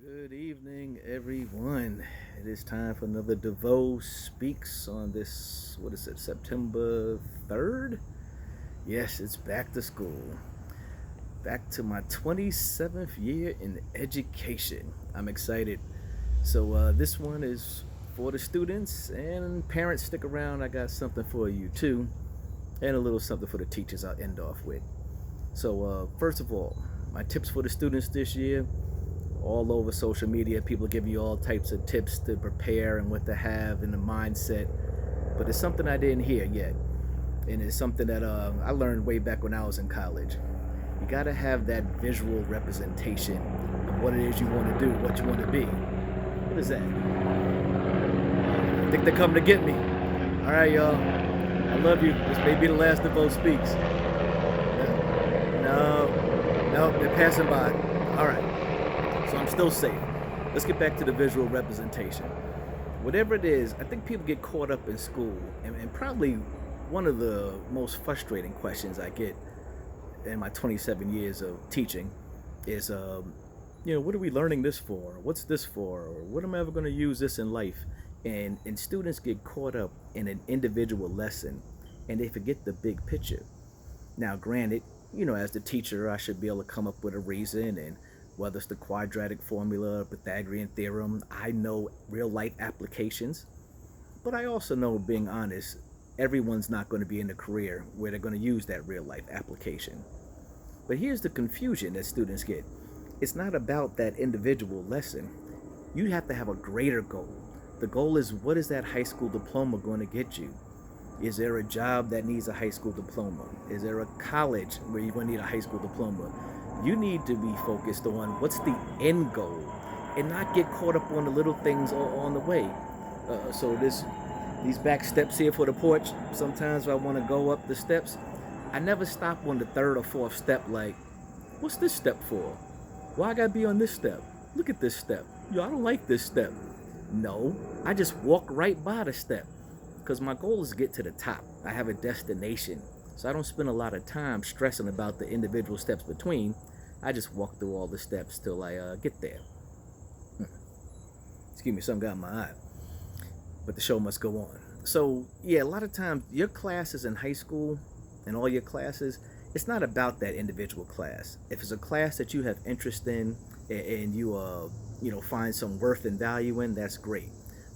Good evening, everyone. It is time for another DeVeaux Speaks on this, what is it, September 3rd? Yes, it's back to school. Back to my 27th year in education. I'm excited. This one is for the students and parents. Stick around. I got something for you, too, and a little something for the teachers I'll end off with. First of all, my tips for the students this year all over social media. People give you all types of tips to prepare and what to have in the mindset. But it's something I didn't hear yet. And it's something that I learned way back when I was in college. You got to have that visual representation of what it is you want to do, what you want to be. What is that? I think they're coming to get me. All right, y'all. I love you. This may be the last DeVeaux Speaks. No, no, they're passing by. All right. So I'm still safe. Let's get back to the visual representation. Whatever it is, I think people get caught up in school, and probably one of the most frustrating questions I get in my 27 years of teaching is, what are we learning this for? What's this for? Or what am I ever going to use this in life? And students get caught up in an individual lesson, and they forget the big picture. Now, granted, as the teacher, I should be able to come up with a reason, and whether it's the quadratic formula, Pythagorean theorem, I know real life applications. But I also know, being honest, everyone's not going to be in a career where they're going to use that real life application. But here's the confusion that students get. It's not about that individual lesson. You have to have a greater goal. The goal is, what is that high school diploma going to get you? Is there a job that needs a high school diploma? Is there a college where you're going to need a high school diploma? You need to be focused on what's the end goal and not get caught up on the little things on the way. These back steps here for the porch, sometimes I want to go up the steps. I never stop on the third or fourth step like, what's this step for? Why I gotta be on this step? Look at this step. Yo, I don't like this step. No, I just walk right by the step because my goal is to get to the top. I have a destination. So I don't spend a lot of time stressing about the individual steps between. I just walk through all the steps till I get there. Excuse me, something got in my eye. But the show must go on. So, yeah, a lot of times your classes in high school and all your classes, it's not about that individual class. If it's a class that you have interest in and you find some worth and value in, that's great.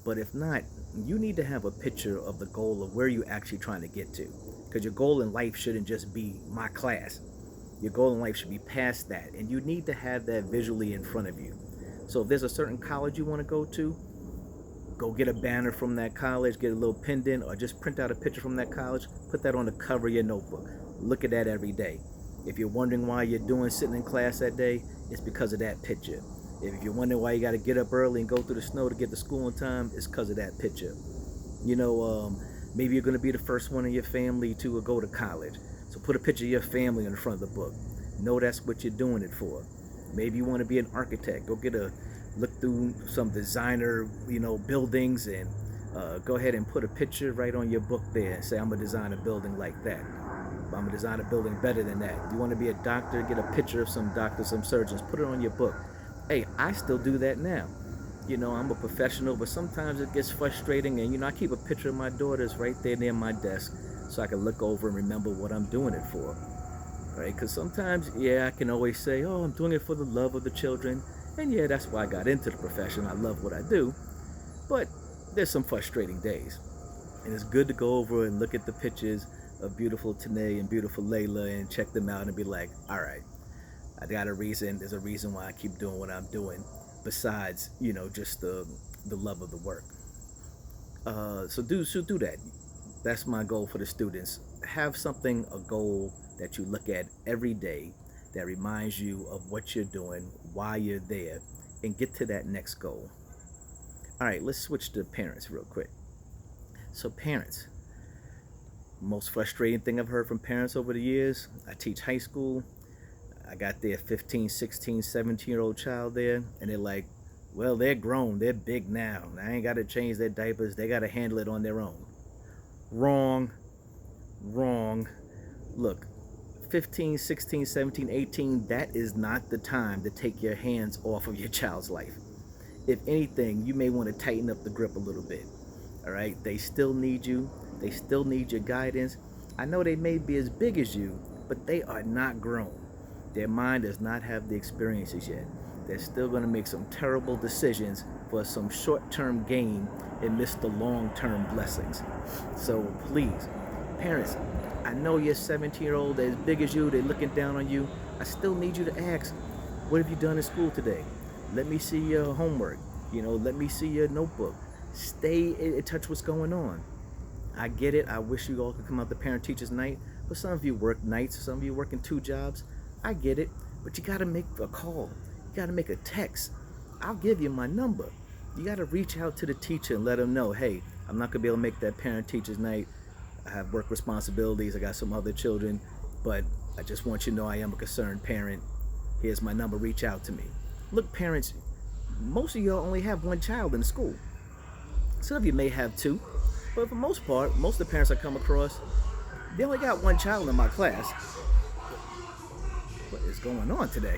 But if not, you need to have a picture of the goal of where you're actually trying to get to. Because your goal in life shouldn't just be my class. Your goal in life should be past that. And you need to have that visually in front of you. So if there's a certain college you want to go get a banner from that college, get a little pendant, or just print out a picture from that college, put that on the cover of your notebook. Look at that every day. If you're wondering why you're sitting in class that day, it's because of that picture. If you're wondering why you got to get up early and go through the snow to get to school on time, it's because of that picture. Maybe you're going to be the first one in your family to go to college. So put a picture of your family in the front of the book. Know that's what you're doing it for. Maybe you want to be an architect. Go look through some designer, buildings, and go ahead and put a picture right on your book there and say, I'm going to design a building like that. I'm going to design a building better than that. You want to be a doctor, get a picture of some doctors, some surgeons, put it on your book. Hey, I still do that now. I'm a professional, but sometimes it gets frustrating, and I keep a picture of my daughters right there near my desk so I can look over and remember what I'm doing it for. Right? Because sometimes, I can always say, oh, I'm doing it for the love of the children, and that's why I got into the profession. I love what I do, but there's some frustrating days, and it's good to go over and look at the pictures of beautiful Tanae and beautiful Layla and check them out and be like, all right, I got a reason. There's a reason why I keep doing what I'm doing. Besides, just the love of the work. So do that. That's my goal for the students. Have a goal that you look at every day that reminds you of what you're doing, why you're there, and get to that next goal. All right, let's switch to parents real quick. So parents, most frustrating thing I've heard from parents over the years, I teach high school. I got their 15, 16, 17-year-old child there, and they're like, well, they're grown. They're big now. I ain't got to change their diapers. They got to handle it on their own. Wrong. Look, 15, 16, 17, 18, that is not the time to take your hands off of your child's life. If anything, you may want to tighten up the grip a little bit. All right, they still need you. They still need your guidance. I know they may be as big as you, but they are not grown. Their mind does not have the experiences yet. They're still going to make some terrible decisions for some short-term gain and miss the long-term blessings. So please, parents, I know your 17-year-old that's as big as you, they're looking down on you. I still need you to ask, what have you done in school today? Let me see your homework. Let me see your notebook. Stay in touch with what's going on. I get it. I wish you all could come out to parent-teachers night, but some of you work nights, some of you working 2 jobs. I get it, but you got to make a call. You got to make a text. I'll give you my number. You got to reach out to the teacher and let them know, hey, I'm not going to be able to make that parent-teachers night. I have work responsibilities. I got some other children, but I just want you to know I am a concerned parent. Here's my number. Reach out to me. Look, parents, most of you only have 1 child in school. Some of you may have 2, but for the most part, most of the parents I come across, they only got 1 child in my class. What is going on today?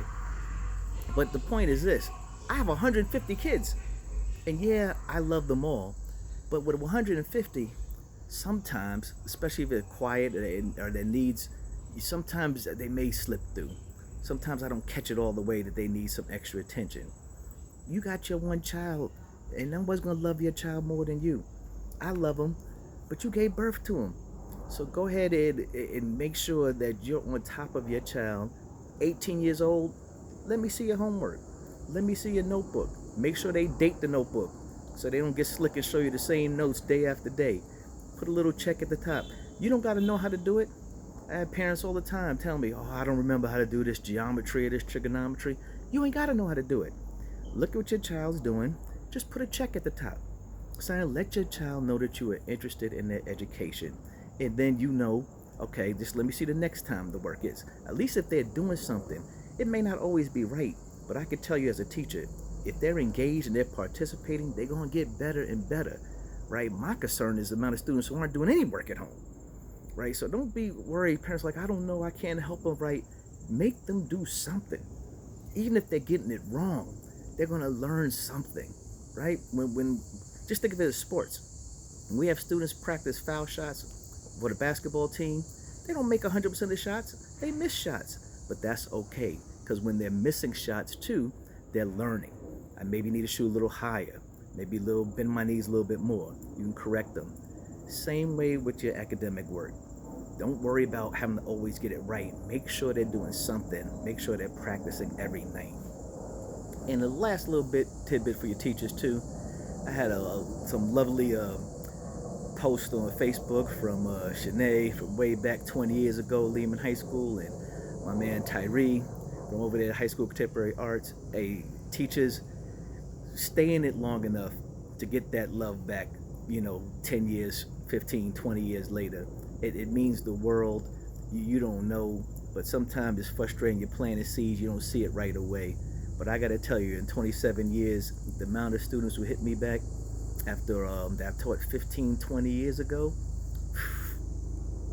But the point is this, I have 150 kids. And yeah, I love them all. But with 150, sometimes, especially if they're quiet or their needs, sometimes they may slip through. Sometimes I don't catch it all the way that they need some extra attention. You got your 1 child, and nobody's going to love your child more than you. I love them, but you gave birth to them. So go ahead and make sure that you're on top of your child. 18 years old, let me see your homework. Let me see your notebook. Make sure they date the notebook so they don't get slick and show you the same notes day after day. Put a little check at the top. You don't got to know how to do it. I have parents all the time tell me, oh, I don't remember how to do this geometry or this trigonometry. You ain't got to know how to do it. Look at what your child's doing. Just put a check at the top. Son, let your child know that you are interested in their education. And then okay, just let me see the next time the work is. At least if they're doing something, it may not always be right, but I can tell you as a teacher, if they're engaged and they're participating, they're going to get better and better, right? My concern is the amount of students who aren't doing any work at home, right? So don't be worried, parents, like, I don't know, I can't help them, right? Make them do something. Even if they're getting it wrong, they're going to learn something, right? When just think of it as sports. When we have students practice foul shots for the basketball team, they don't make 100% of the shots. They miss shots, but that's okay, because when they're missing shots too, they're learning. I maybe need to shoot a little higher, maybe bend my knees a little bit more. You can correct them. Same way with your academic work. Don't worry about having to always get it right. Make sure they're doing something. Make sure they're practicing every night. And the last little tidbit for your teachers too, I had some lovely post on Facebook from Shanae from way back 20 years ago, Lehman High School, and my man Tyree from over there at High School of Contemporary Arts. Hey, teachers, stay in it long enough to get that love back, 10 years, 15, 20 years later. It means the world. You don't know, but sometimes it's frustrating. You're planting seeds, you don't see it right away. But I got to tell you, in 27 years, the amount of students who hit me back after that I taught 15, 20 years ago,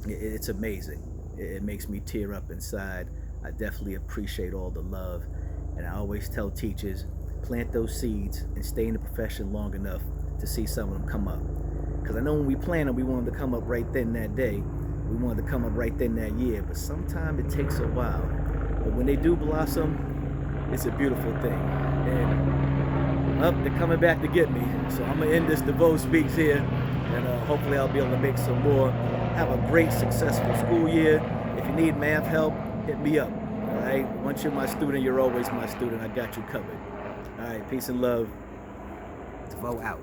it's amazing. It makes me tear up inside. I definitely appreciate all the love. And I always tell teachers, plant those seeds and stay in the profession long enough to see some of them come up. Because I know when we plant them, we want them to come up right then that day. We want them to come up right then that year. But sometimes it takes a while. But when they do blossom, it's a beautiful thing. And they're coming back to get me. So I'm going to end this DeVeaux Speaks here. And hopefully I'll be able to make some more. Have a great, successful school year. If you need math help, hit me up. All right? Once you're my student, you're always my student. I got you covered. All right. Peace and love. DeVeaux out.